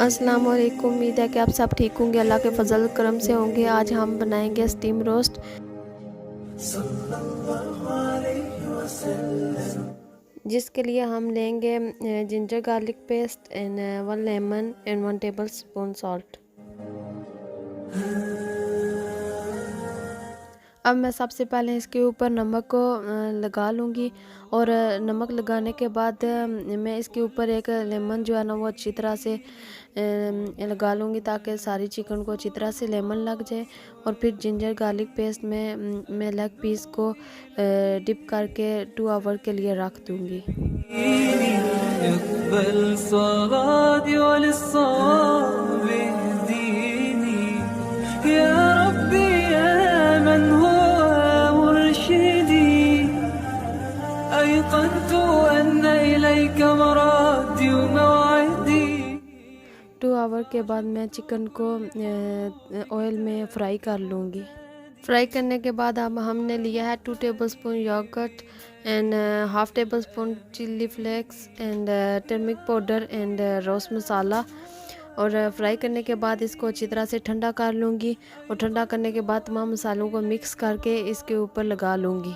अस्सलाम वालेकुम। उम्मीद है कि आप सब ठीक होंगे, अल्लाह के फजल करम से होंगे। आज हम बनाएंगे स्टीम रोस्ट, जिसके लिए हम लेंगे ginger garlic paste and 1 lemon and 1 table spoon salt. अब मैं सबसे पहले इसके ऊपर नमक को लगा लूँगी और नमक लगाने के बाद मैं इसके ऊपर एक लेमन जो है ना वो अच्छी तरह से लगा लूँगी, ताकि सारी चिकन को अच्छी तरह से लेमन लग जाए। और फिर जिंजर गार्लिक पेस्ट में मैं लेग पीस को डिप करके 2 आवर के लिए रख दूँगी। टू आवर के बाद मैं चिकन को ऑयल में फ्राई कर लूँगी। फ्राई करने के बाद अब हमने लिया है 2 tablespoon yogurt and half tablespoon chilli flakes and turmeric powder and roast masala. और फ्राई करने के बाद इसको अच्छी तरह से ठंडा कर लूँगी और ठंडा करने के बाद तमाम मसालों को मिक्स करके इसके ऊपर लगा लूँगी।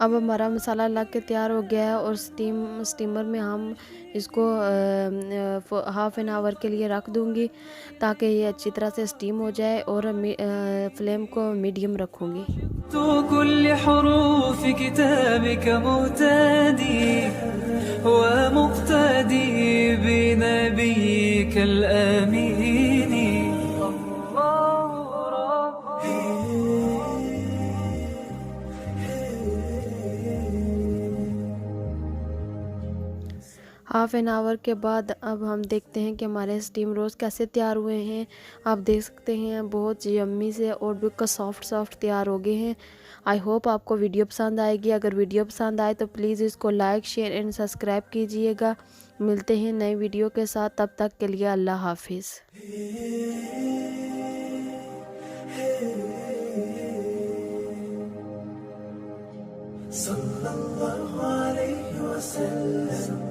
अब हमारा मसाला लग के तैयार हो गया है और स्टीमर में हम इसको हाफ एन आवर के लिए रख दूँगी, ताकि ये अच्छी तरह से स्टीम हो जाए। और फ्लेम को मीडियम रखूँगी। हाफ एन आवर के बाद अब हम देखते हैं कि हमारे स्टीम रोस्ट कैसे तैयार हुए हैं। आप देख सकते हैं बहुत यम्मी से और बिल्कुल सॉफ्ट तैयार हो गए हैं। आई होप आपको वीडियो पसंद आएगी। अगर वीडियो पसंद आए तो प्लीज़ इसको लाइक शेयर एंड सब्सक्राइब कीजिएगा। मिलते हैं नई वीडियो के साथ, तब तक के लिए अल्लाह हाफिज़। सल्लल्लाहु अलैहि वसल्लम।